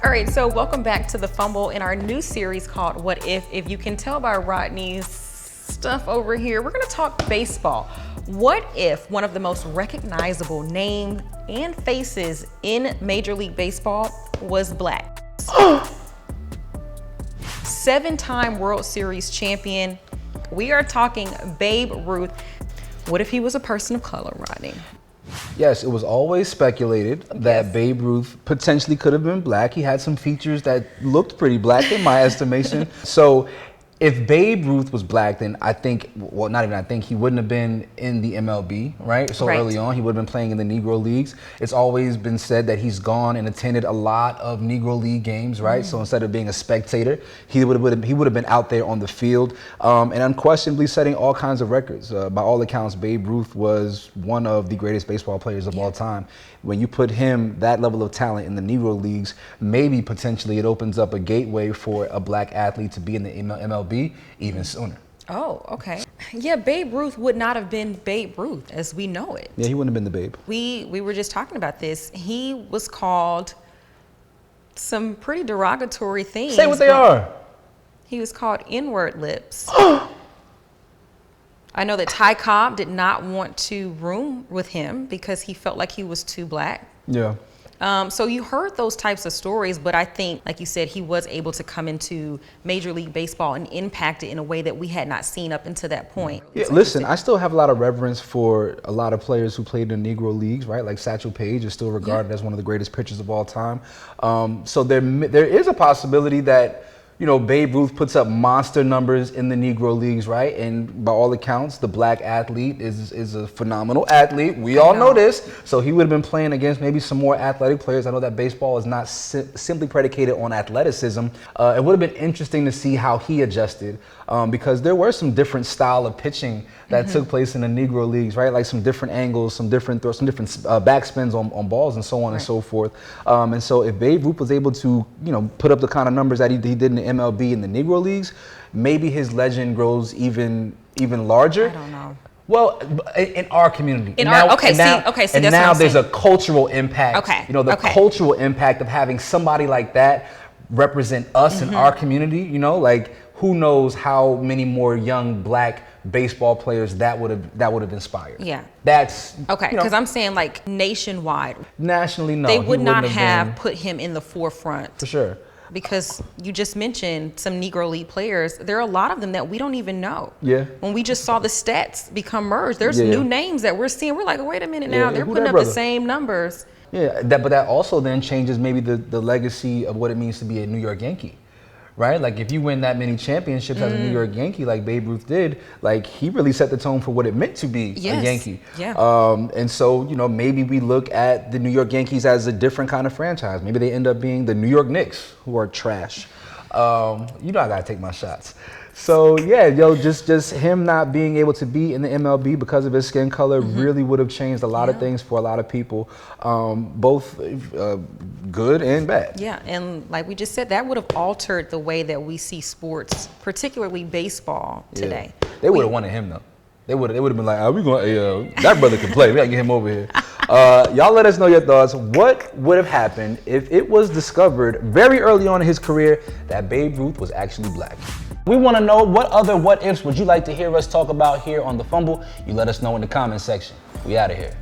All right, so welcome back to The Fumble in our new series called What If? If you can tell by Rodney's stuff over here, we're gonna talk baseball. What if one of the most recognizable names and faces in Major League Baseball was black? 7-time World Series champion. We are talking Babe Ruth. What if he was a person of color, Rodney? Yes, it was always speculated that Babe Ruth potentially could have been black. He had some features that looked pretty black in my estimation. So if Babe Ruth was black, then I think, well, not even I think, he wouldn't have been in the MLB, right? So early on, he would have been playing in the Negro Leagues. It's always been said that he's gone and attended a lot of Negro League games, right? So instead of being a spectator, he would have been out there on the field and unquestionably setting all kinds of records. By all accounts, Babe Ruth was one of the greatest baseball players of all time. When you put him, that level of talent, in the Negro Leagues, maybe potentially it opens up a gateway for a black athlete to be in the MLB even sooner. Oh, okay. Yeah, Babe Ruth would not have been Babe Ruth as we know it. Yeah, he wouldn't have been the Babe. We were just talking about this. He was called some pretty derogatory things. Say what they are. He was called N-word lips. I know that Ty Cobb did not want to room with him because he felt like he was too black. Yeah. So you heard those types of stories, but I think, like you said, he was able to come into Major League Baseball and impact it in a way that we had not seen up until that point. Yeah, listen, I still have a lot of reverence for a lot of players who played in Negro Leagues, right? Like Satchel Paige is still regarded as one of the greatest pitchers of all time. So there is a possibility that, you know, Babe Ruth puts up monster numbers in the Negro Leagues, right? And by all accounts, the black athlete is a phenomenal athlete. We all know this. So he would have been playing against maybe some more athletic players. I know that baseball is not simply predicated on athleticism. It would have been interesting to see how he adjusted because there were some different style of pitching that took place in the Negro Leagues, right? Like some different angles, some different throws, some different backspins on balls and so on and so forth. And so if Babe Ruth was able to, you know, put up the kind of numbers that he did in the MLB and the Negro Leagues, maybe his legend grows even larger. I don't know. Well, in our community. So now there's a cultural impact. Okay. You know, the cultural impact of having somebody like that represent us in our community, you know, like who knows how many more young black baseball players that would have inspired. Yeah. That's okay, because I'm saying like nationwide. Nationally, no. They would not have put him in the forefront. For sure. Because you just mentioned some Negro League players. There are a lot of them that we don't even know. Yeah. When we just saw the stats become merged, there's new names that we're seeing. We're like, wait a minute now, they're putting up the same numbers. Yeah, but that also then changes maybe the legacy of what it means to be a New York Yankee, right? Like if you win that many championships as a New York Yankee, like Babe Ruth did, like he really set the tone for what it meant to be a Yankee. Yeah. And so, you know, maybe we look at the New York Yankees as a different kind of franchise. Maybe they end up being the New York Knicks, who are trash. You know I gotta take my shots. So yeah, yo, just him not being able to be in the MLB because of his skin color really would have changed a lot of things for a lot of people, both good and bad. Yeah, and like we just said, that would have altered the way that we see sports, particularly baseball today. They would have wanted him though. They would have been like, we going that brother can play. We gotta get him over here. Y'all let us know your thoughts. What would have happened if it was discovered very early on in his career that Babe Ruth was actually black? We want to know what other what ifs would you like to hear us talk about here on The Fumble. You let us know in the comment section. We out of here.